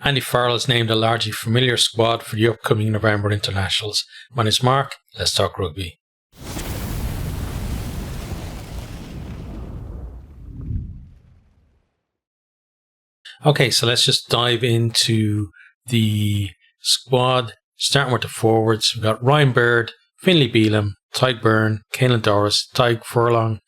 Andy Farrell is named a largely familiar squad for the upcoming November internationals. My name's Mark. Let's talk rugby. Okay, so let's just dive into the squad, starting with the forwards. We've got Ryan Baird, Finlay Bealham, Tyke Byrne, Caelan Doris, Tyke Furlong,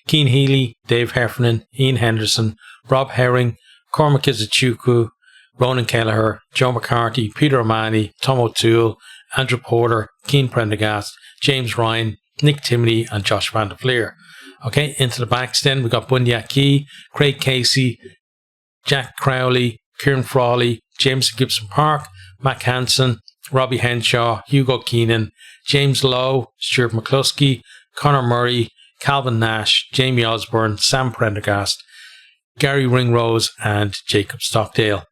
Cian Healy, Dave Heffernan, Ian Henderson, Rob Herring, Cormac Izuchukwu, Ronan Kelleher, Joe McCarthy, Peter O'Mahony, Tom O'Toole, Andrew Porter, Keane Prendergast, James Ryan, Nick Timoney, and Josh Van der Fleer. Okay, into the backs then, we've got Bundy Aki, Craig Casey, Jack Crowley, Kieran Frawley, James Gibson Park, Mac Hansen, Robbie Henshaw, Hugo Keenan, James Lowe, Stuart McCluskey, Conor Murray, Calvin Nash, Jamie Osborne, Sam Prendergast, Gary Ringrose, and Jacob Stockdale.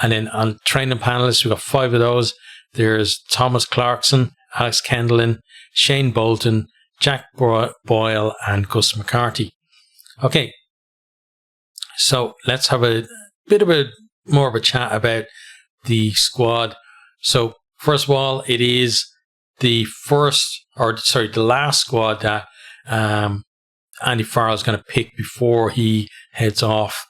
And then on training panelists, we've got 5 of those. There's Thomas Clarkson, Alex Kendallin, Shane Bolton, Jack Boyle, and Gus McCarthy. Okay, so let's have a bit of more of a chat about the squad. So first of all, it is the last squad that Andy Farrell is going to pick before he heads off,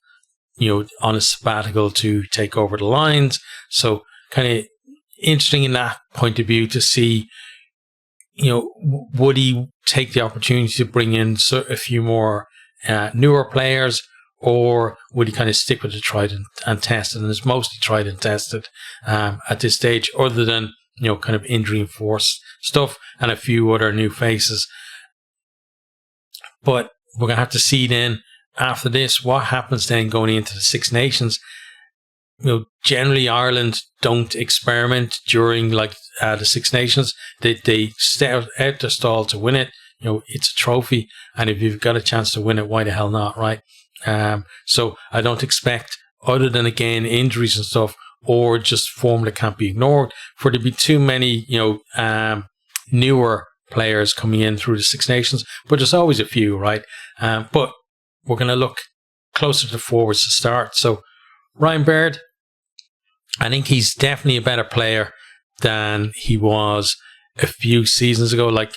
on a sabbatical to take over the Lions. So kind of interesting in that point of view to see, would he take the opportunity to bring in a few more newer players, or would he kind of stick with the tried and tested? And it's mostly tried and tested at this stage, other than, kind of injury enforced stuff and a few other new faces. But we're going to have to see then after this what happens then going into the Six Nations. Generally Ireland don't experiment during the Six Nations. They stay out the stall to win it. It's a trophy, and if you've got a chance to win it, why the hell not, right? So I don't expect, other than again injuries and stuff, or just form that can't be ignored, for there to be too many newer players coming in through the Six Nations. But there's always a few, right? But we're going to look closer to the forwards to start. So Ryan Baird, I think he's definitely a better player than he was a few seasons ago. A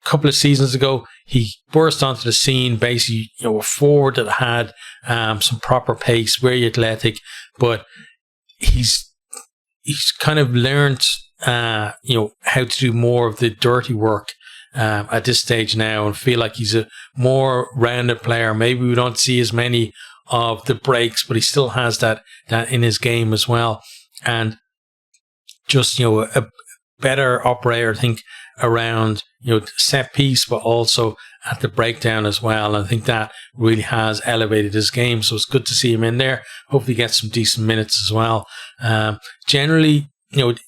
couple of seasons ago, he burst onto the scene, basically, a forward that had some proper pace, very athletic, but he's kind of learned, how to do more of the dirty work at this stage now, and feel like he's a more rounded player. Maybe we don't see as many of the breaks, but he still has that in his game as well. And just, a better operator, I think, around, set piece, but also at the breakdown as well. And I think that really has elevated his game. So it's good to see him in there. Hopefully get some decent minutes as well. Generally,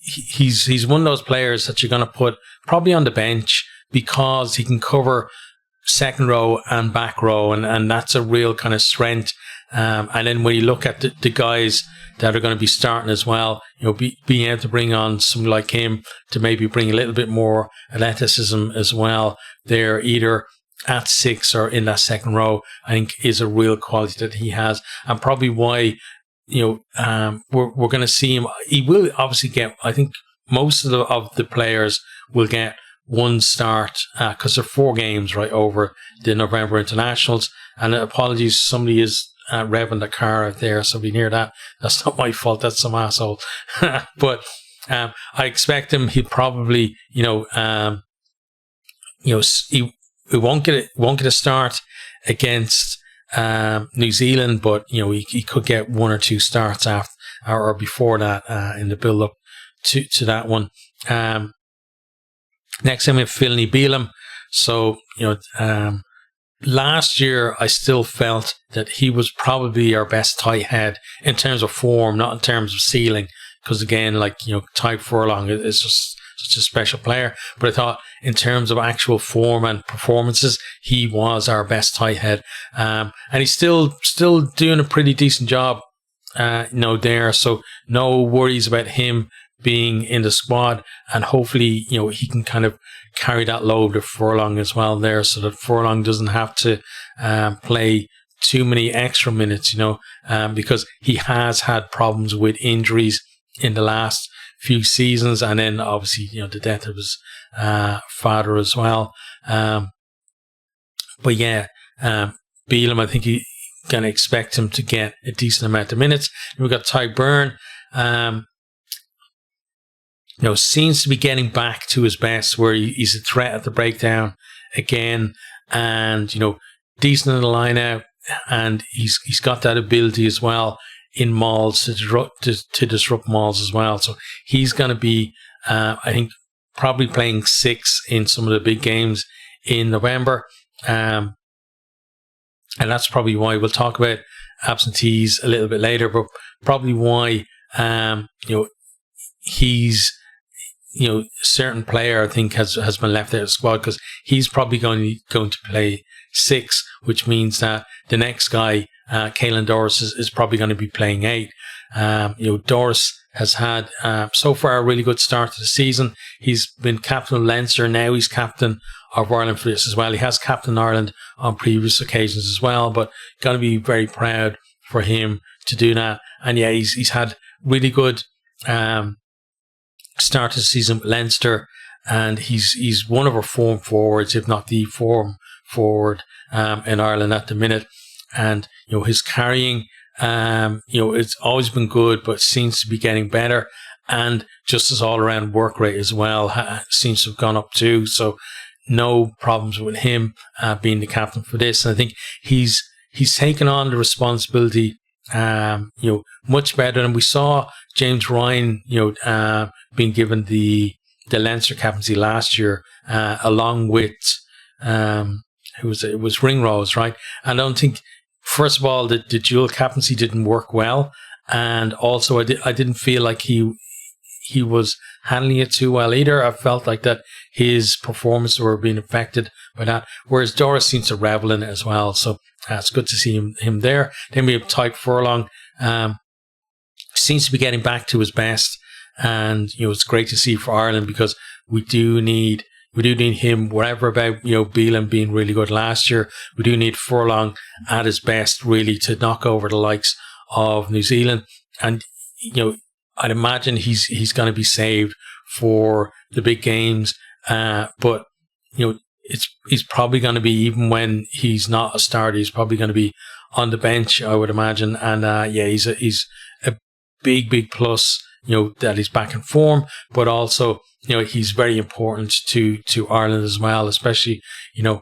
he's one of those players that you're going to put probably on the bench because he can cover second row and back row, and that's a real kind of strength. And then when you look at the guys that are going to be starting as well, being able to bring on someone like him to maybe bring a little bit more athleticism as well, they're either at 6 or in that second row, I think is a real quality that he has, and probably why we're going to see him. He will obviously get, I think most of the players will get one start because there are 4 games right over the November internationals. And apologies, somebody is revving the car out there, so if you hear that, that's not my fault, that's some asshole. But I expect him, he'll probably he won't get a start against New Zealand, but he could get 1 or 2 starts after or before that in the build up to that one. Next time we have Finlay Bealham. So last year I still felt that he was probably our best tight head in terms of form, not in terms of ceiling, because again, Tyke Furlong is just such a special player. But I thought in terms of actual form and performances, he was our best tight head, and he's still doing a pretty decent job there. So no worries about him being in the squad, and hopefully he can kind of carry that load of Furlong as well there, so that Furlong doesn't have to play too many extra minutes, because he has had problems with injuries in the last few seasons, and then obviously, the death of his father as well. But yeah, Bealham, I think you can expect him to get a decent amount of minutes. We've got Ty Byrne, seems to be getting back to his best, where he's a threat at the breakdown again, and decent in the line out, and he's got that ability as well in mauls to disrupt mauls as well. So he's going to be, I think, probably playing 6 in some of the big games in November. And that's probably why we'll talk about absentees a little bit later, but probably why, he's, a certain player I think has been left out of the squad, because he's probably going to play 6, which means that the next guy, Caelan Doris, is probably going to be playing 8. Doris has had so far a really good start to the season. He's been captain of Leinster. Now he's captain of Ireland for this as well. He has captained Ireland on previous occasions as well, but going to be very proud for him to do that. And yeah, he's had really good start to the season with Leinster, and he's one of our form forwards, if not the form forward in Ireland at the minute. And his carrying, it's always been good, but seems to be getting better, and just his all-around work rate as well seems to have gone up too. So no problems with him being the captain for this. And I think he's taken on the responsibility much better than we saw James Ryan being given the Leinster captaincy last year, along with it was Ringrose, right? And I don't think, first of all, the dual captaincy didn't work well, and also I didn't feel like he was handling it too well either. I felt like that his performances were being affected by that, whereas Doris seems to revel in it as well. So it's good to see him there. Then we have Tyke Furlong, seems to be getting back to his best, and it's great to see for Ireland, because we do need him. Whatever about Bealham being really good last year, we do need Furlong at his best, really, to knock over the likes of New Zealand. And I'd imagine he's going to be saved for the big games, but he's probably going to be, even when he's not a starter, he's probably going to be on the bench, I would imagine. And he's a big plus, that he's back in form, but also he's very important to Ireland as well, especially we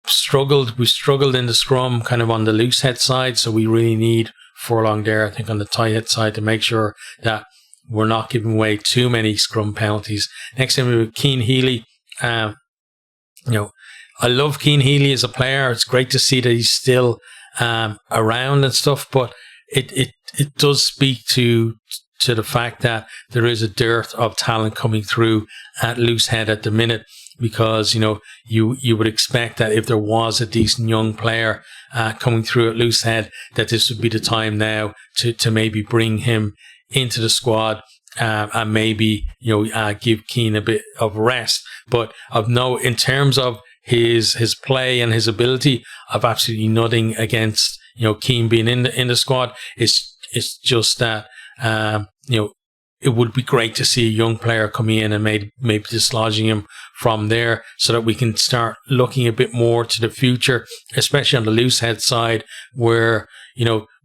struggled in the scrum, kind of on the loose head side, so we really need Furlong there, I think, on the tight head side, to make sure that we're not giving away too many scrum penalties. Next time we have Cian Healy. I love Cian Healy as a player. It's great to see that he's still around and stuff, but it does speak to the fact that there is a dearth of talent coming through at loosehead at the minute, because you would expect that if there was a decent young player coming through at loosehead, that this would be the time now to maybe bring him into the squad, and maybe give Cian a bit of rest. But of note, in terms of his play and his ability, I've absolutely nothing against Cian being in the squad. It's just that it would be great to see a young player coming in and maybe dislodging him from there, so that we can start looking a bit more to the future, especially on the loose head side, where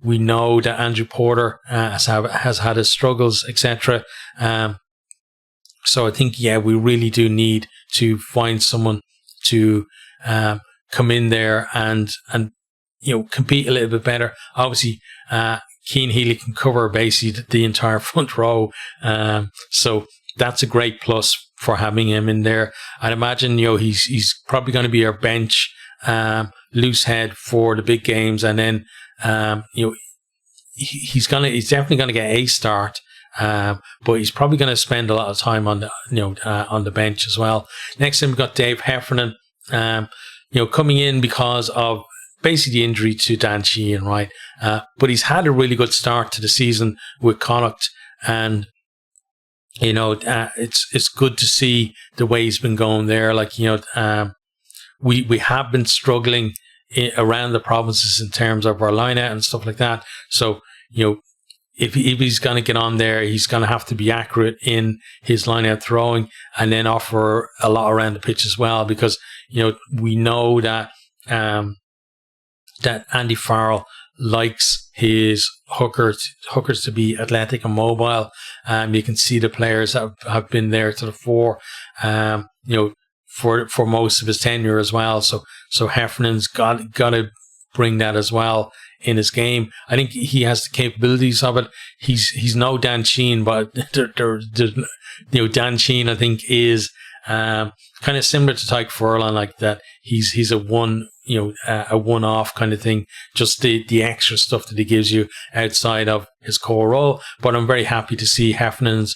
we know that Andrew Porter has had his struggles, etc. So I think we really do need to find someone to come in there and compete a little bit better. Obviously, Cian Healy can cover basically the entire front row, so that's a great plus for having him in there. I'd imagine he's probably going to be our bench loose head for the big games, and then he's definitely going to get a start, but he's probably going to spend a lot of time on the bench as well. Next time we've got Dave Heffernan, coming in because of basically the injury to Dan Sheehan, right? But he's had a really good start to the season with Connacht, and it's good to see the way he's been going there. Like we have been struggling around the provinces in terms of our line out and stuff like that. So, if he's going to get on there, he's going to have to be accurate in his line out throwing, and then offer a lot around the pitch as well, because, we know that, that Andy Farrell likes his hookers to be athletic and mobile. You can see the players that have been there to the fore, for most of his tenure as well. So Heffernan's got to bring that as well in his game. I think he has the capabilities of it. He's no Dan Sheehan, but Dan Sheehan, I think, is kind of similar to Tyke Furlong, like that. He's a one-off kind of thing, just the extra stuff that he gives you outside of his core role. But I'm very happy to see Heffernan's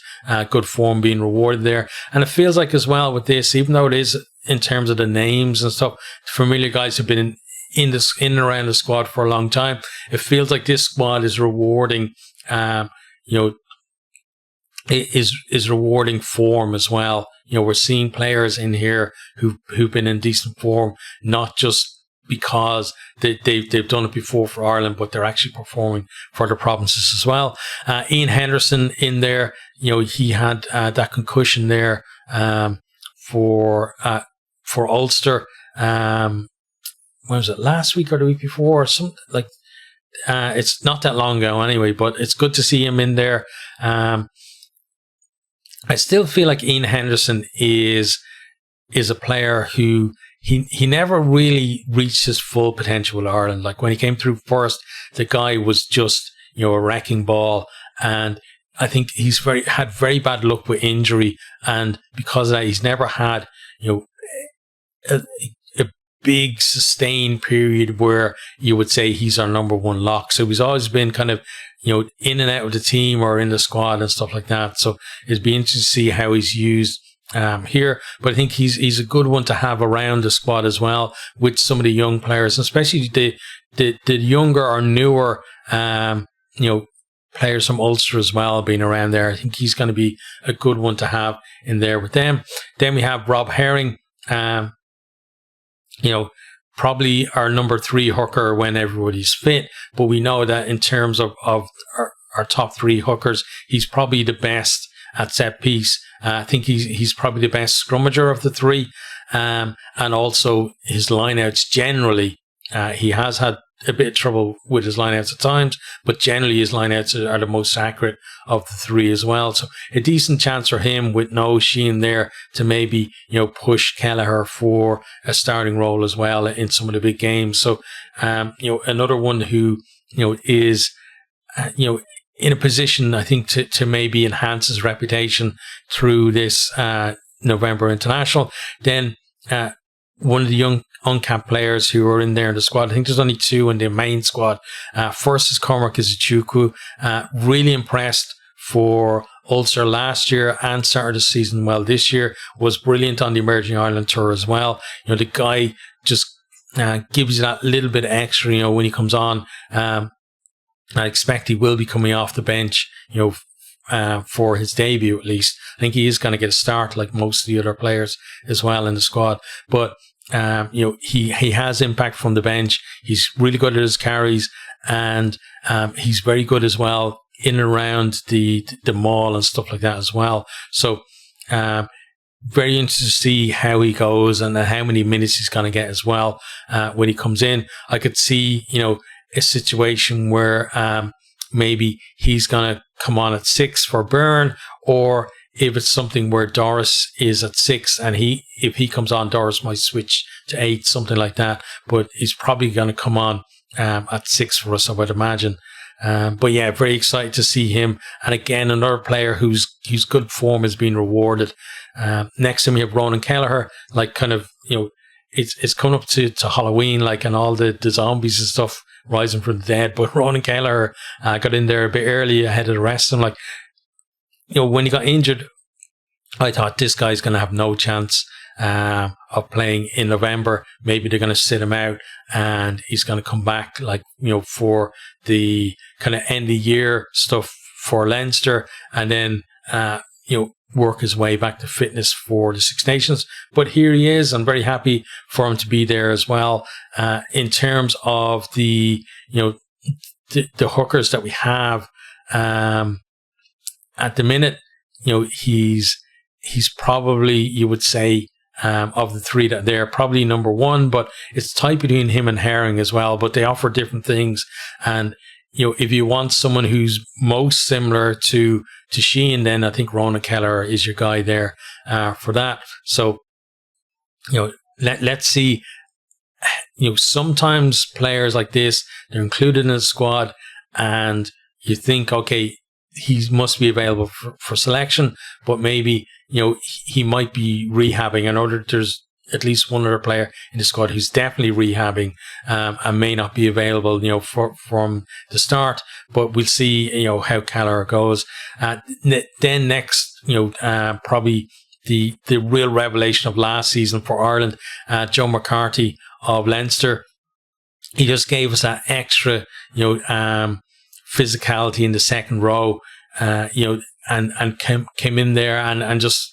good form being rewarded there. And it feels like as well with this, even though it is in terms of the names and stuff, familiar guys have been in and around the squad for a long time. It feels like this squad is rewarding, is rewarding form as well. We're seeing players in here who've been in decent form, not just because they've done it before for Ireland, but they're actually performing for the provinces as well. Ian Henderson in there, he had that concussion there for Ulster. When was it? Last week or the week before? Or something like. It's not that long ago anyway, but it's good to see him in there. I still feel like Ian Henderson is a player who he never really reached his full potential with Ireland. Like when he came through first, the guy was just a wrecking ball, and I think he's had very bad luck with injury, and because of that, he's never had a big sustained period where you would say he's our number one lock. So he's always been kind of in and out of the team or in the squad and stuff like that. So it'd be interesting to see how he's used here. But I think he's a good one to have around the squad as well, with some of the young players, especially the younger or newer players from Ulster as well being around there. I think he's going to be a good one to have in there with them. Then we have Rob Herring, probably our number 3 hooker when everybody's fit. But we know that in terms of our top 3 hookers, he's probably the best at set piece. I think he's probably the best scrummager of the 3. And also his lineouts generally, he has had a bit of trouble with his lineouts at times, but generally his lineouts are the most accurate of the 3 as well. So a decent chance for him with no Sheehan there to maybe, push Kelleher for a starting role as well in some of the big games. So, another one who, is, in a position, I think, to maybe enhance his reputation through this November international. Then, one of the young uncapped players who are in there in the squad, I think there's only 2 in the main squad. First is Cormac Izuchukwu, really impressed for Ulster last year and started the season well this year, was brilliant on the Emerging Ireland Tour as well. The guy just gives you that little bit extra, when he comes on. I expect he will be coming off the bench, for his debut at least. I think he is going to get a start like most of the other players as well in the squad. But he has impact from the bench. He's really good at his carries, and he's very good as well in and around the maul and stuff like that as well. So very interested to see how he goes and how many minutes he's going to get as well when he comes in. I could see a situation where maybe he's going to come on at 6 for Byrne, or if it's something where Doris is at 6 and if he comes on, Doris might switch to 8, something like that. But he's probably going to come on at 6 for us, I would imagine. But yeah, very excited to see him. And again, another player whose good form is being rewarded. Next to me, we have Ronan Kelleher, like kind of, it's coming up to Halloween, like, and all the zombies and stuff rising from the dead. But Ronan Kelleher got in there a bit early ahead of the rest. And like, when he got injured, I thought this guy's going to have no chance of playing in November. Maybe they're going to sit him out and he's going to come back, like, for the kind of end of year stuff for Leinster. And then, work his way back to fitness for the Six Nations. But here he is. I'm very happy for him to be there as well. In terms of the hookers that we have at the minute, he's probably, you would say, of the three that they're probably number one, but it's tight between him and Herring as well. But they offer different things, and if you want someone who's most similar to Sheehan, then I think Ronan Keller is your guy there for that. So let's see. Sometimes players like this, they're included in the squad, and you think, okay, he must be available for selection, but maybe he might be rehabbing. I know that there's at least one other player in the squad who's definitely rehabbing and may not be available, from the start. But we'll see, how Keller goes. Then next, probably the real revelation of last season for Ireland, Joe McCarthy of Leinster. He just gave us that extra, physicality in the second row, and came in there and just,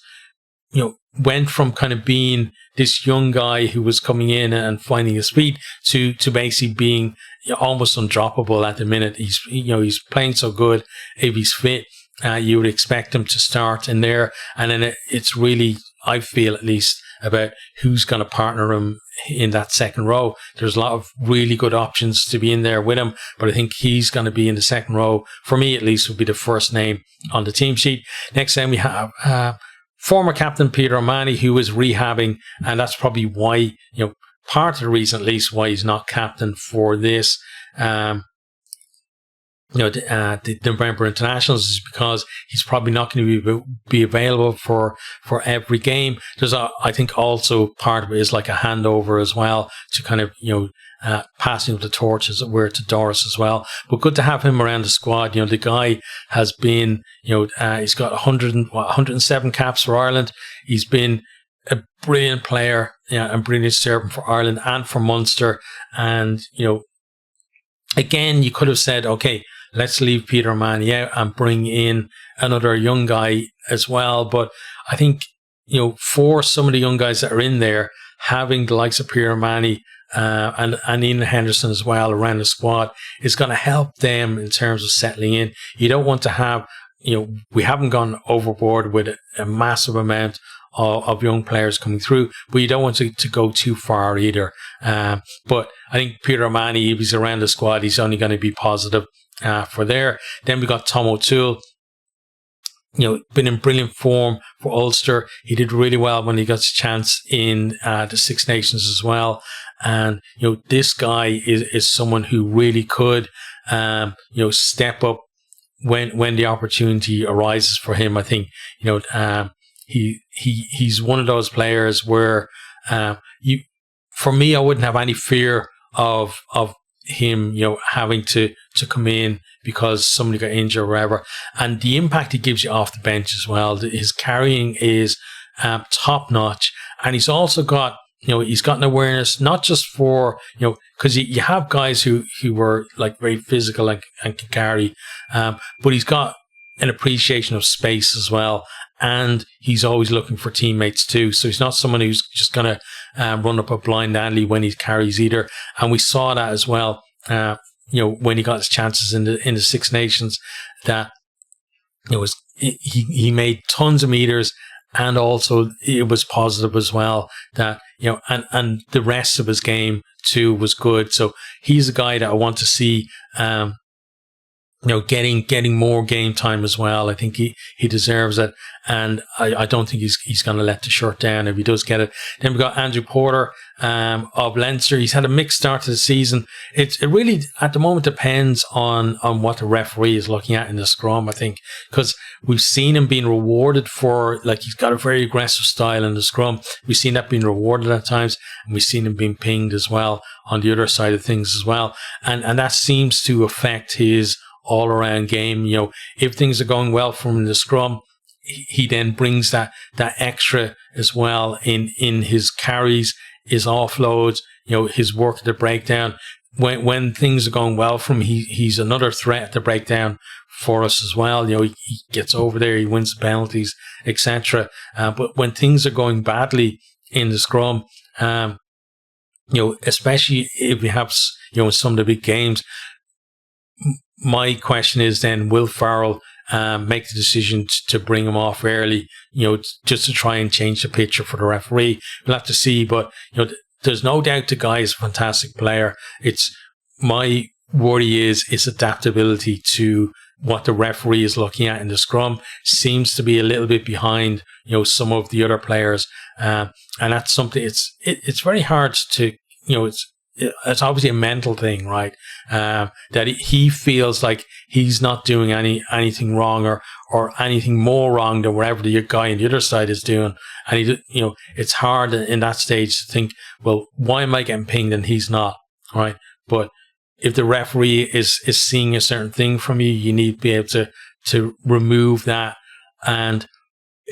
went from kind of being this young guy who was coming in and finding his feet to basically being almost undroppable at the minute. He's playing so good. If he's fit, you would expect him to start in there. And then it's really, I feel at least, about who's going to partner him in that second row. There's a lot of really good options to be in there with him, but I think he's going to be in the second row. For me, at least, would be the first name on the team sheet. Next time we have former captain Peter O'Mahony, who is rehabbing, and that's probably why, part of the reason at least why he's not captain for this. The November internationals is because he's probably not going to be available for every game. There's I think also part of it is like a handover as well to kind of, passing of the torch, as it were, to Doris as well. But good to have him around the squad. The guy has been, he's got 107 caps for Ireland. He's been a brilliant player, and brilliant servant for Ireland and for Munster. And, again, you could have said, okay, let's leave Peter O'Mahony out and bring in another young guy as well. But I think, for some of the young guys that are in there, having the likes of Peter O'Mahony and Ian Henderson as well around the squad is going to help them in terms of settling in. You don't want to have, we haven't gone overboard with a massive amount of young players coming through, but you don't want to go too far either. But I think Peter O'Mahony, if he's around the squad, he's only going to be positive for there. Then we got Tom O'Toole, been in brilliant form for Ulster. He did really well when he got a chance in the Six Nations as well. And, this guy is someone who really could, step up when the opportunity arises for him. I think, he's one of those players where, for me, I wouldn't have any fear of him, having to come in because somebody got injured or whatever. And the impact he gives you off the bench as well. His carrying is top notch, and he's also got, he's got an awareness not just for, because you have guys who were like very physical and can carry, but he's got an appreciation of space as well. And he's always looking for teammates too. So he's not someone who's just going to run up a blind alley when he carries either. And we saw that as well, when he got his chances in the Six Nations, that he made tons of meters, and also it was positive as well that, and the rest of his game too was good. So he's a guy that I want to see, getting more game time as well. I think he deserves it, and I don't think he's going to let the shirt down if he does get it. Then we got Andrew Porter of Leinster. He's had a mixed start to the season. It really at the moment depends on what the referee is looking at in the scrum, I think, because we've seen him being rewarded for, like, he's got a very aggressive style in the scrum. We've seen that being rewarded at times, and we've seen him being pinged as well on the other side of things as well, and that seems to affect his all-around game. If things are going well for him in the scrum, he then brings that extra as well in his carries, his offloads, his work at the breakdown. when things are going well for him, he's another threat to break down for us as well. He gets over there, he wins the penalties, etc. But when things are going badly in the scrum, especially if we have, some of the big games, my question is then, will Farrell make the decision to bring him off early, just to try and change the picture for the referee? We'll have to see, but, there's no doubt the guy is a fantastic player. It's my worry is its adaptability to what the referee is looking at in the scrum. Seems to be a little bit behind, some of the other players, and that's something. It's very hard to, it's obviously a mental thing, right? That he feels like he's not doing anything wrong or anything more wrong than whatever the guy on the other side is doing. And it's hard in that stage to think, well, why am I getting pinged and he's not, right? But if the referee is seeing a certain thing from you, you need to be able to remove that. And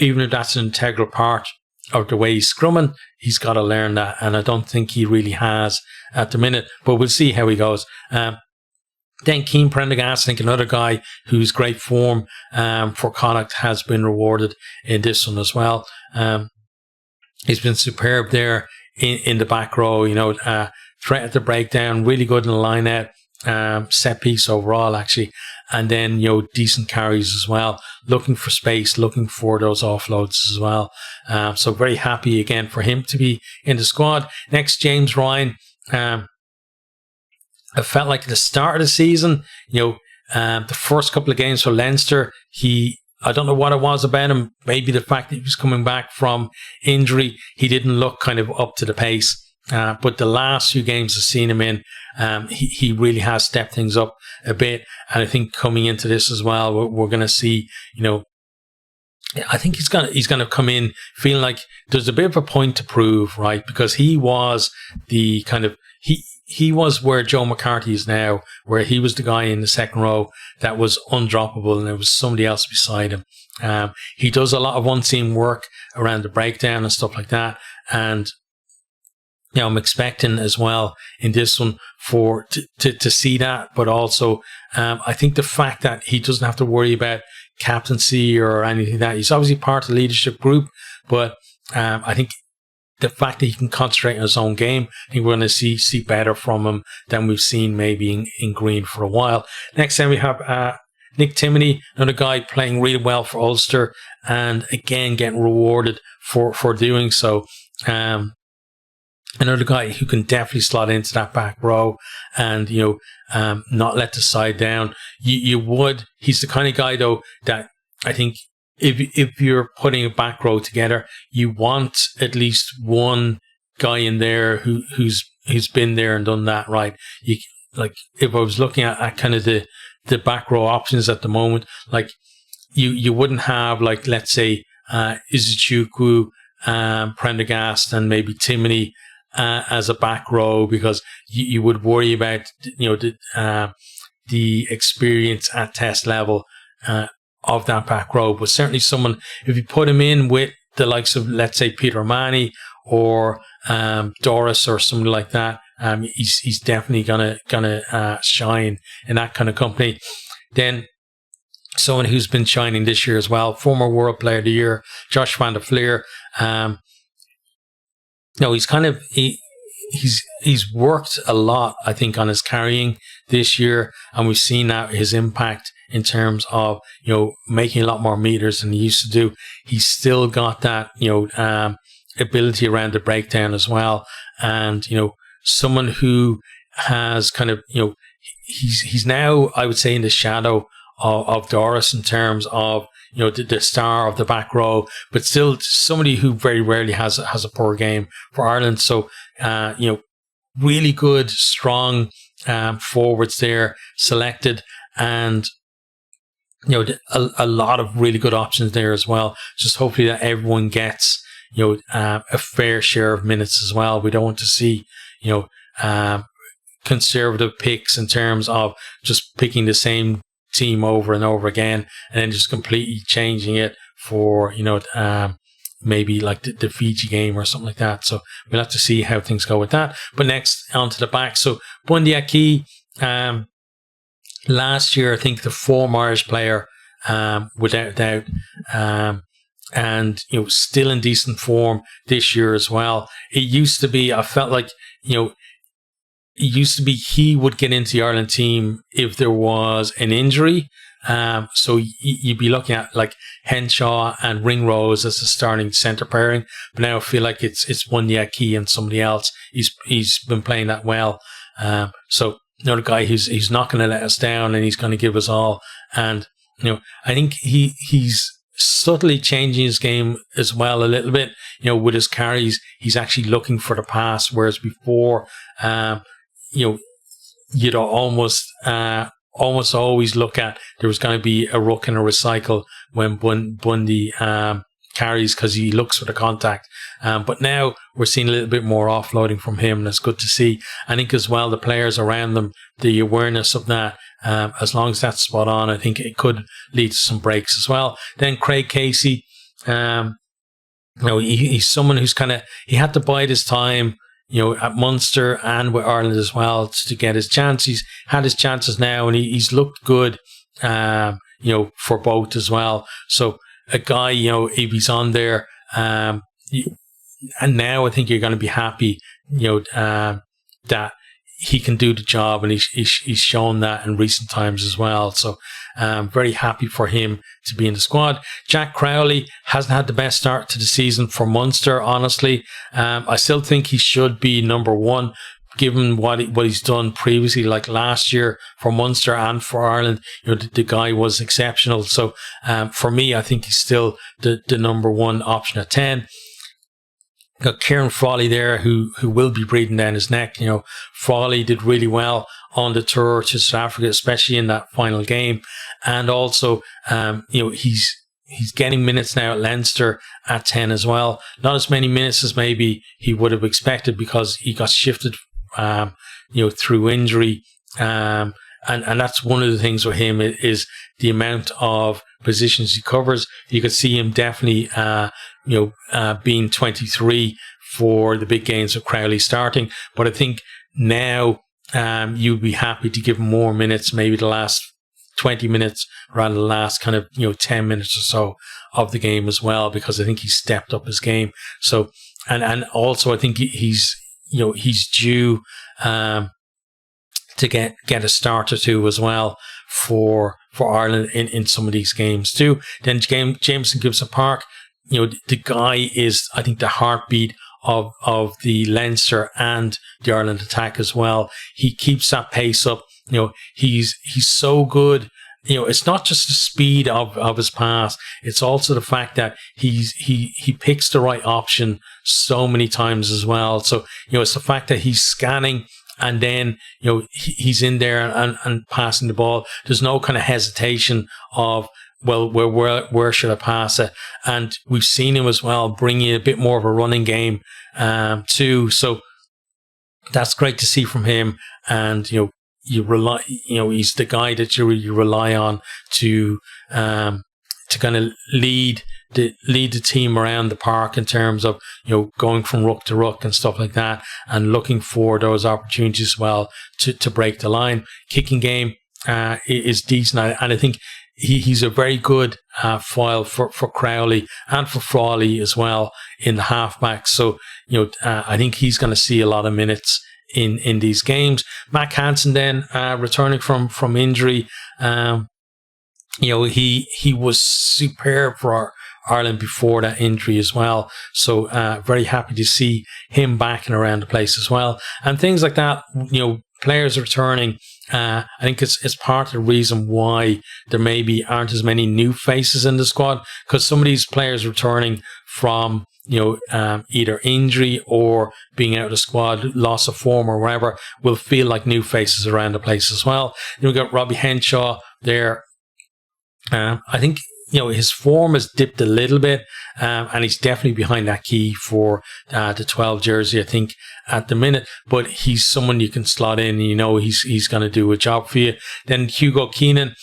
even if that's an integral part of the way he's scrumming, he's got to learn that. And I don't think he really has at the minute, but we'll see how he goes. Then Keane Prendergast, I think another guy whose great form for Connacht has been rewarded in this one as well. He's been superb there in the back row, threat at the breakdown, really good in the line out, set piece overall actually, and then decent carries as well, looking for space, looking for those offloads as well. So very happy again for him to be in the squad. Next, James Ryan. I felt like at the start of the season, the first couple of games for Leinster, I don't know what it was about him. Maybe the fact that he was coming back from injury, he didn't look kind of up to the pace. But the last few games I've seen him in, he really has stepped things up a bit. And I think coming into this as well, we're going to see, I think he's gonna come in feeling like there's a bit of a point to prove, right? Because he was the kind of he was where Joe McCarthy is now, where he was the guy in the second row that was undroppable, and there was somebody else beside him. He does a lot of one-seam work around the breakdown and stuff like that, and I'm expecting as well in this one to see that, but also I think the fact that he doesn't have to worry about captaincy or anything like that. He's obviously part of the leadership group, but I think the fact that he can concentrate on his own game, I think we're going to see better from him than we've seen maybe in Green for a while. Next time we have Nick Timoney, another guy playing really well for Ulster, and again getting rewarded for doing so. Another guy who can definitely slot into that back row and, not let the side down. He's the kind of guy though that I think if you're putting a back row together, you want at least one guy in there who's been there and done that, right? If I was looking at kind of the back row options at the moment, like you wouldn't have, like, let's say Izuchukwu, Prendergast and maybe Timoney as a back row, because you would worry about the experience at test level of that back row. But certainly someone, if you put him in with the likes of, let's say, Peter Manny or Doris or something like that, he's definitely gonna shine in that kind of company. Then someone who's been shining this year as well, former World Player of the Year, Josh van der Fleer. He's worked a lot, I think, on his carrying this year, and we've seen that his impact in terms of making a lot more meters than he used to do. He's still got that ability around the breakdown as well, and someone who has kind of he's now, I would say, in the shadow of Doris in terms of the star of the back row, but still somebody who very rarely has a poor game for Ireland. So really good, strong forwards there selected, and a lot of really good options there as well. Just hopefully that everyone gets a fair share of minutes as well. We don't want to see conservative picks in terms of just picking the same team over and over again and then just completely changing it for maybe like the Fiji game or something like that. So we'll have to see how things go with that. But next, onto the back. So Bundy Aki, last year, I think the former Irish player, without doubt, and still in decent form this year as well. It used to be, I felt like, it used to be he would get into the Ireland team if there was an injury. So you'd be looking at like Henshaw and Ringrose as the starting centre pairing. But now I feel like it's Bundy Aki and somebody else. He's been playing that well. So another guy who's not going to let us down, and he's going to give us all. And I think he's subtly changing his game as well a little bit. With his carries, he's actually looking for the pass, whereas before, you'd almost always look at there was going to be a ruck and a recycle when Bundy carries, because he looks for the contact. But now we're seeing a little bit more offloading from him, and it's good to see. I think as well the players around them, the awareness of that, as long as that's spot on, I think it could lead to some breaks as well. Then Craig Casey, he's someone who's he had to bide his time, at Munster and with Ireland as well to get his chance. He's had his chances now, and he's looked good, for both as well. So a guy, if he's on there, and now I think you're going to be happy, that he can do the job, and he's shown that in recent times as well. So very happy for him to be in the squad. Jack Crowley hasn't had the best start to the season for Munster, honestly. I still think he should be number one, given what he's done previously, like last year for Munster and for Ireland. The guy was exceptional. So for me, I think he's still the number one option at 10. Got Kieran Frawley there, who will be breathing down his neck. Frawley did really well on the tour to South Africa, especially in that final game. And also, he's getting minutes now at Leinster at 10 as well. Not as many minutes as maybe he would have expected, because he got shifted, through injury. And that's one of the things with him is the amount of positions he covers. You could see him definitely, being 23 for the big games of Crowley starting. But I think now you'd be happy to give him more minutes, maybe the last 20 minutes rather than the last 10 minutes or so of the game as well, because I think he's stepped up his game. So, and also I think he's due to get a start or two as well for Ireland in some of these games too. Then Jameson Gibson-Park, the guy is, I think, the heartbeat of the Leinster and the Ireland attack as well. He keeps that pace up. He's so good. It's not just the speed of his pass. It's also the fact that he picks the right option so many times as well. So, it's the fact that he's scanning, and then, he's in there and passing the ball. There's no kind of hesitation of, well, where should I pass it? And we've seen him as well bringing a bit more of a running game too. So that's great to see from him. And, you rely, he's the guy that you rely on to kind of lead the team around the park in terms of, going from ruck to ruck and stuff like that, and looking for those opportunities as well to break the line. Kicking game is decent, and I think he's a very good foil for Crowley and for Frawley as well in the halfback. So, I think he's going to see a lot of minutes in these games. Mac Hansen then returning from injury. He was superb for Ireland before that injury as well. So very happy to see him back and around the place as well. And things like that, players returning. I think it's part of the reason why there maybe aren't as many new faces in the squad, because some of these players returning from either injury or being out of the squad, loss of form or whatever, will feel like new faces around the place as well. Then we've got Robbie Henshaw there, I think, his form has dipped a little bit, and he's definitely behind that key for the 12 jersey, I think, at the minute. But he's someone you can slot in, and he's going to do a job for you. Then Hugo Keenan,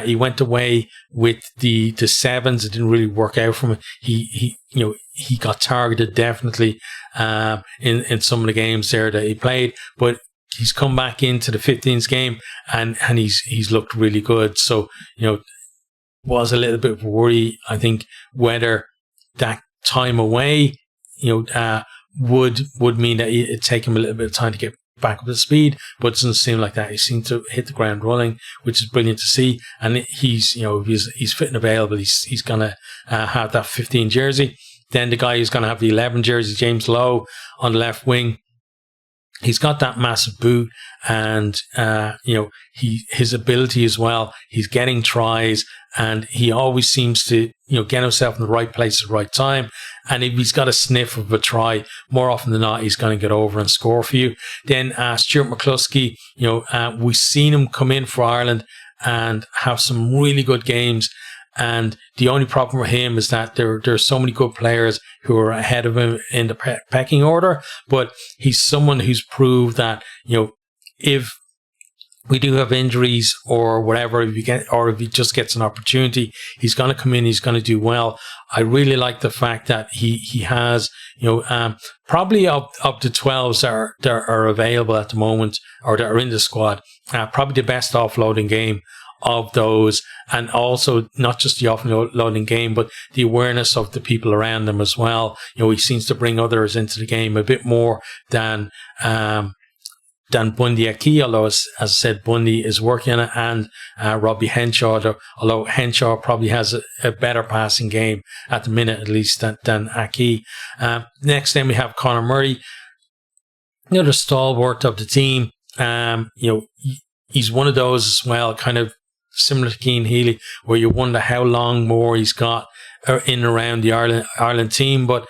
he went away with the sevens. It didn't really work out for him. He got targeted definitely in some of the games there that he played, but he's come back into the 15s game and he's looked really good. So, was a little bit of a worry, I think, whether that time away, would mean that it'd take him a little bit of time to get back up to speed, but it doesn't seem like that. He seemed to hit the ground running, which is brilliant to see. And he's fit and available. He's gonna have that 15 jersey. Then the guy who's gonna have the 11 jersey, James Lowe, on the left wing. He's got that massive boot, and his ability as well. He's getting tries, and he always seems to get himself in the right place at the right time. And if he's got a sniff of a try, more often than not, he's going to get over and score for you. Then Stuart McCluskey, we've seen him come in for Ireland and have some really good games. And the only problem with him is that there are so many good players who are ahead of him in the pecking order. But he's someone who's proved that, if we do have injuries or whatever, if he just gets an opportunity, he's going to come in, he's going to do well. I really like the fact that he has, probably up to 12s that are available at the moment, or that are in the squad, probably the best offloading game of those, and also not just the offloading game, but the awareness of the people around them as well. He seems to bring others into the game a bit more than Bundy Aki, although, as I said, Bundy is working on it, and Robbie Henshaw, although Henshaw probably has a better passing game at the minute, at least, than Aki. Next, then we have Conor Murray, the stalwart of the team. He's one of those as well, kind of similar to Cian Healy, where you wonder how long more he's got in and around the Ireland team. But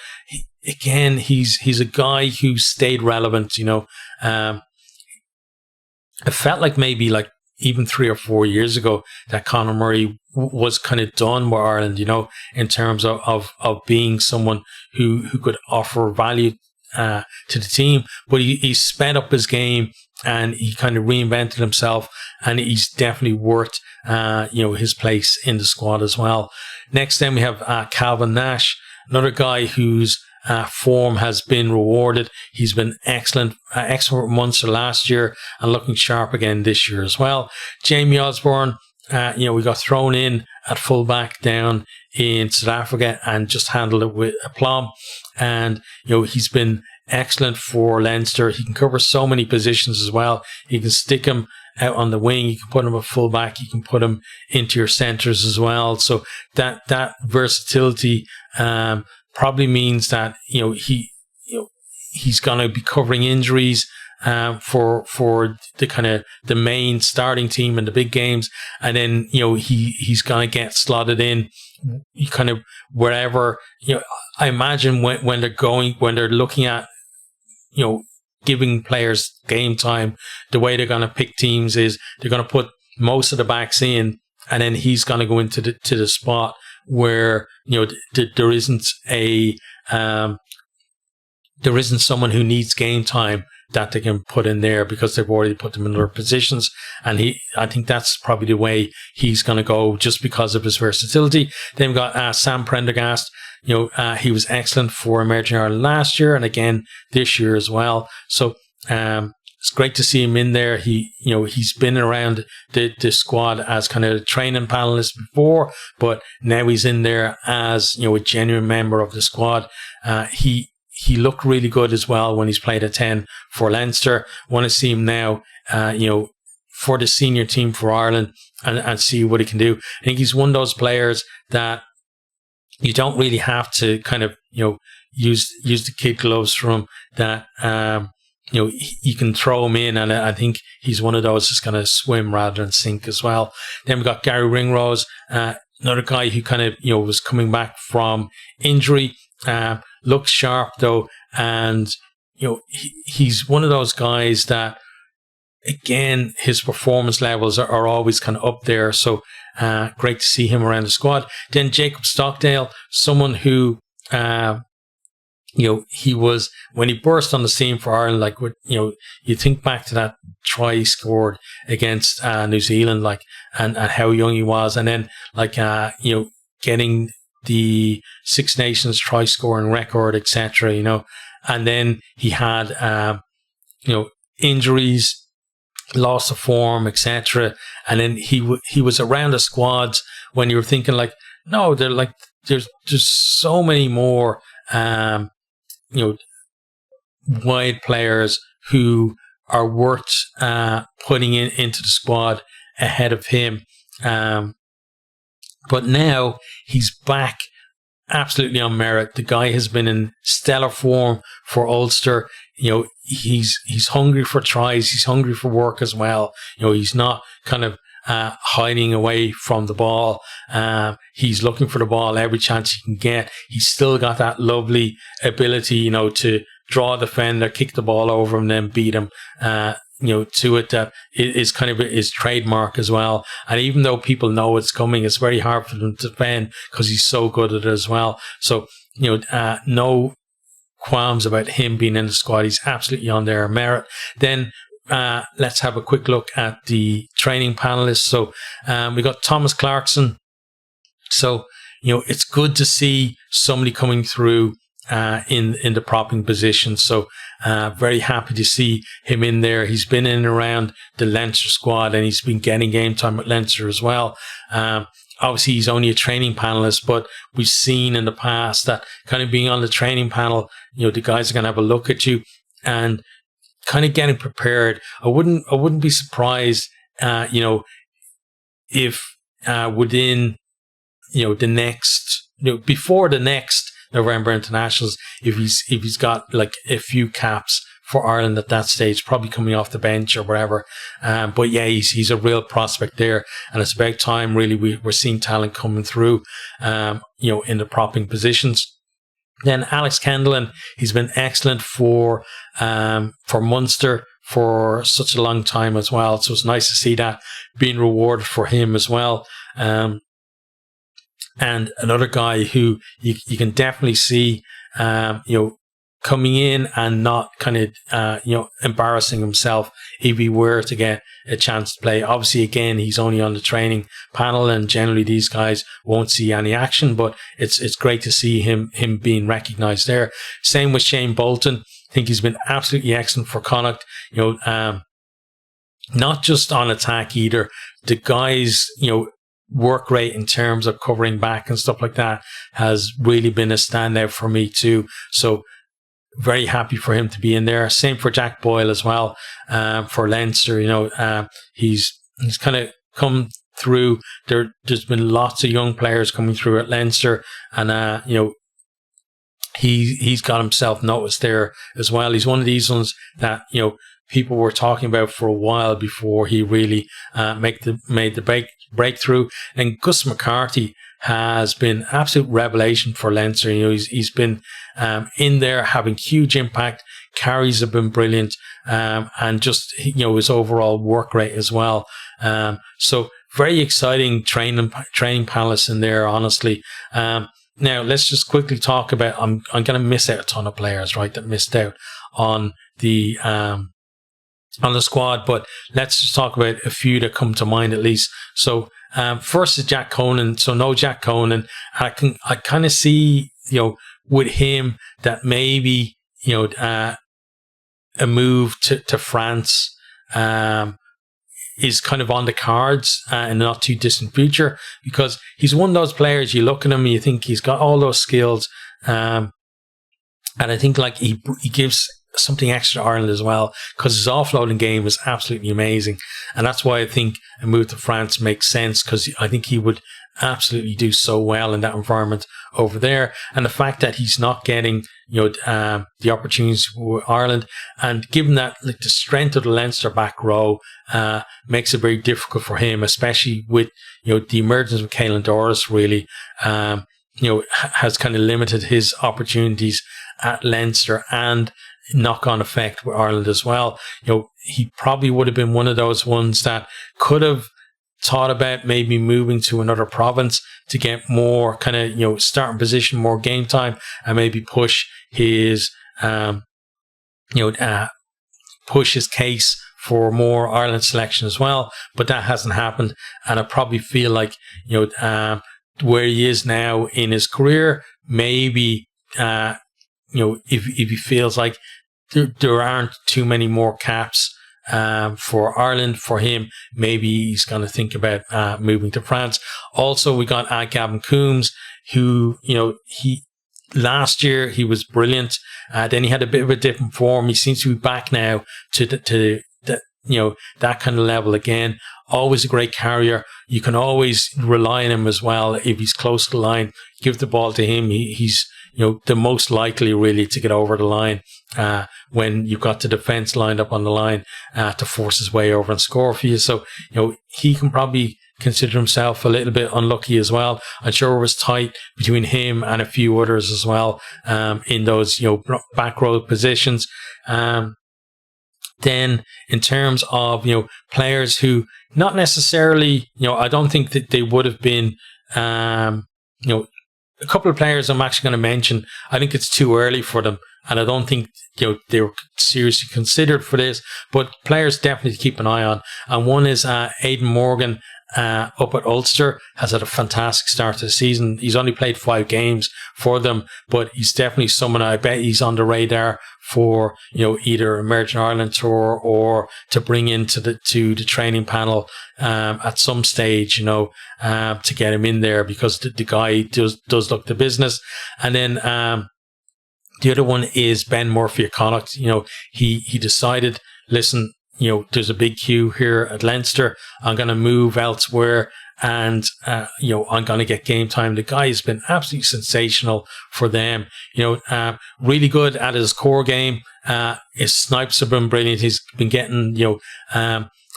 again, he's a guy who stayed relevant. It felt like maybe even 3 or 4 years ago that Conor Murray was kind of done with Ireland, in terms of being someone who could offer value to the team. But he sped up his game, and he kind of reinvented himself, and he's definitely worth his place in the squad as well. Next, then we have Calvin Nash, another guy whose form has been rewarded. He's been excellent for Munster last year, and looking sharp again this year as well. Jamie Osborne, we got thrown in at fullback down in South Africa and just handled it with aplomb. And he's been excellent for Leinster. He can cover so many positions as well. You can stick him out on the wing, you can put him at fullback, you can put him into your centres as well. So that versatility probably means that he's going to be covering injuries for the kind of the main starting team in the big games, and then he's going to get slotted in kind of wherever. I imagine when they're looking at giving players game time, the way they're going to pick teams is they're going to put most of the backs in, and then he's going to go into the spot where there isn't someone who needs game time that they can put in there, because they've already put them in their positions. And I think that's probably the way he's going to go, just because of his versatility. Then we've got Sam Prendergast. He was excellent for Emerging Ireland last year, and again this year as well. So it's great to see him in there. He's been around the squad as kind of a training panelist before, but now he's in there as a genuine member of the squad. He looked really good as well when he's played at 10 for Leinster. Want to see him now, for the senior team for Ireland, and see what he can do. I think he's one of those players that you don't really have to kind of, use the kid gloves for him, that, you can throw him in, and I think he's one of those that's going to swim rather than sink as well. Then we've got Gary Ringrose, another guy who kind of, was coming back from injury. Looks sharp though, and he's one of those guys that, again, his performance levels are always kind of up there. So great to see him around the squad. Then Jacob Stockdale, someone who, he was, when he burst on the scene for Ireland, like, you think back to that try he scored against New Zealand, like, and how young he was. And then, like, getting the Six Nations try scoring record, etc., and then he had, injuries, loss of form, etc. And then he was around the squads when you were thinking, like, no, they're like, there's so many more, wide players who are worth putting into the squad ahead of him. But now he's back absolutely on merit. The guy has been in stellar form for Ulster. He's hungry for tries. He's hungry for work as well. He's not kind of hiding away from the ball. He's looking for the ball every chance he can get. He's still got that lovely ability, to draw a defender, kick the ball over him, then beat him. To it, that is kind of his trademark as well. And even though people know it's coming, it's very hard for them to defend because he's so good at it as well. So, no qualms about him being in the squad. He's absolutely on their merit. Then let's have a quick look at the training panelists. So we got Thomas Clarkson. So, it's good to see somebody coming through in the propping position. So very happy to see him in there. He's been in and around the Leinster squad, and he's been getting game time at Leinster as well. Obviously, he's only a training panelist, but we've seen in the past that kind of being on the training panel, the guys are going to have a look at you and kind of getting prepared. I wouldn't be surprised, if within, the next, before the next November internationals, if he's got like a few caps for Ireland at that stage, probably coming off the bench or whatever. But yeah, he's a real prospect there, and it's about time really we're seeing talent coming through, in the propping positions. Then Alex Kendall, he's been excellent for Munster for such a long time as well. So it's nice to see that being rewarded for him as well. And another guy who you can definitely see, coming in and not kind of, embarrassing himself if he were to get a chance to play. Obviously, again, he's only on the training panel, and generally these guys won't see any action, but it's great to see him being recognised there. Same with Shane Bolton. I think he's been absolutely excellent for Connacht. Not just on attack either. The guys, work rate in terms of covering back and stuff like that has really been a standout for me too. So very happy for him to be in there. Same for Jack Boyle as well, for Leinster. He's kind of come through. There's been lots of young players coming through at Leinster, and he's got himself noticed there as well. He's one of these ones that people were talking about for a while before he really made the breakthrough. And Gus McCarthy has been absolute revelation for Leinster. He's been in there having huge impact. Carries have been brilliant, and just his overall work rate as well. So very exciting training panelists in there, honestly. Now let's just quickly talk about. I'm going to miss out a ton of players, right, that missed out on the squad, but let's just talk about a few that come to mind at least. So first is Jack Conan. So no Jack Conan. I kind of see with him that maybe a move to France is kind of on the cards in the not too distant future, because he's one of those players you look at him and you think he's got all those skills, and I think like he gives something extra to Ireland as well, because his offloading game is absolutely amazing, and that's why I think a move to France makes sense, because I think he would absolutely do so well in that environment over there. And the fact that he's not getting the opportunities with Ireland, and given that like the strength of the Leinster back row makes it very difficult for him, especially with the emergence of Caelan Doris really has kind of limited his opportunities at Leinster, and knock-on effect with Ireland as well. He probably would have been one of those ones that could have thought about maybe moving to another province to get more kind of, starting position, more game time, and maybe push his, push his case for more Ireland selection as well. But that hasn't happened. And I probably feel like, where he is now in his career, maybe, if he feels like there aren't too many more caps for Ireland for him, maybe he's going to think about moving to France. Also, we got Gavin Coombs, who, last year he was brilliant. Then he had a bit of a dip in form. He seems to be back now to that kind of level again. Always a great carrier. You can always rely on him as well. If he's close to the line, give the ball to him. He's the most likely really to get over the line when you've got the defence lined up on the line to force his way over and score for you. So, he can probably consider himself a little bit unlucky as well. I'm sure it was tight between him and a few others as well in those, back row positions. Then in terms of, players who not necessarily, I don't think that they would have been, a couple of players I'm actually going to mention. I think it's too early for them, and I don't think they were seriously considered for this. But players definitely to keep an eye on, and one is Aidan Morgan up at Ulster. Has had a fantastic start to the season. He's only played 5 games for them, but he's definitely someone I bet he's on the radar for either Emerging Ireland tour or to bring into the training panel at some stage, to get him in there, because the guy does look the business. And then the other one is Ben Murphy at Connacht. He decided, listen, there's a big queue here at Leinster. I'm going to move elsewhere, and I'm going to get game time. The guy has been absolutely sensational for them. Really good at his core game. His snipes have been brilliant. He's been getting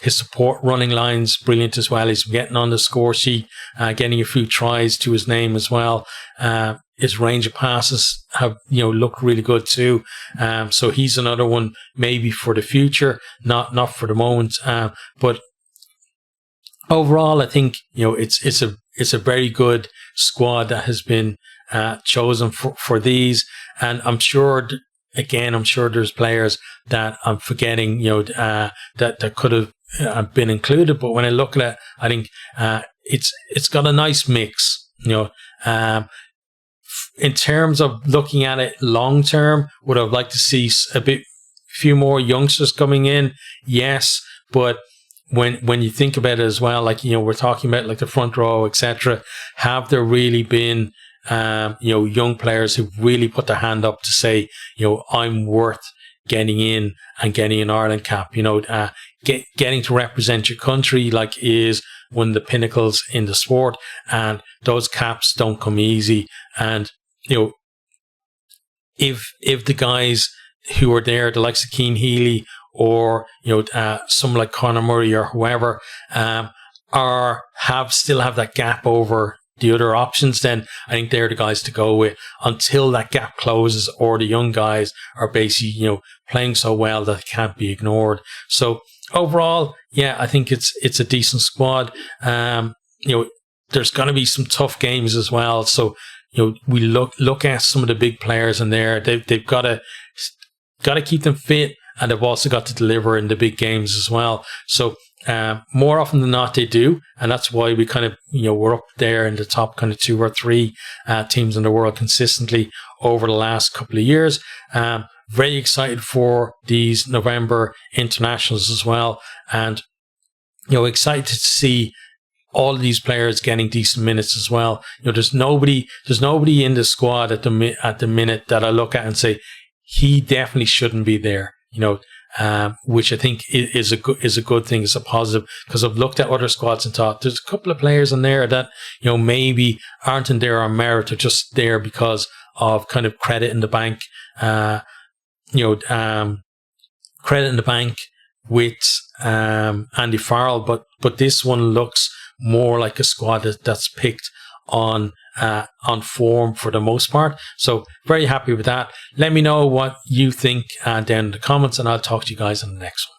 his support running lines brilliant as well. He's been getting on the score sheet, getting a few tries to his name as well. His range of passes have looked really good too. So he's another one maybe for the future, not for the moment. But overall, I think it's a very good squad that has been chosen for these, and I'm sure there's players that I'm forgetting that could have been included. But when I look at it, I think it's got a nice mix. In terms of looking at it long term, would I like to see few more youngsters coming in? Yes, but when you think about it as well, like we're talking about like the front row, etc. Have there really been young players who really put their hand up to say, I'm worth getting in and getting an Ireland cap? Getting to represent your country is one of the pinnacles in the sport, and those caps don't come easy. And if the guys who are there, the likes of Cian Healy or someone like Conor Murray or whoever, still have that gap over the other options, then I think they're the guys to go with until that gap closes, or the young guys are basically playing so well that it can't be ignored. So overall, yeah, I think it's a decent squad. There's going to be some tough games as well. So we look at some of the big players in there. They've got to keep them fit, and they've also got to deliver in the big games as well. So more often than not, they do, and that's why we kind of we're up there in the top kind of 2 or 3 teams in the world consistently over the last couple of years. Very excited for these November internationals as well, and excited to see all of these players getting decent minutes as well. There's nobody in the squad at the minute that I look at and say he definitely shouldn't be there. Which I think is a good thing. It's a positive, because I've looked at other squads and thought there's a couple of players in there that maybe aren't in there on merit, or just there because of kind of credit in the bank. Credit in the bank with Andy Farrell, but this one looks more like a squad that's picked on form for the most part. So very happy with that. Let me know what you think down in the comments, and I'll talk to you guys in the next one.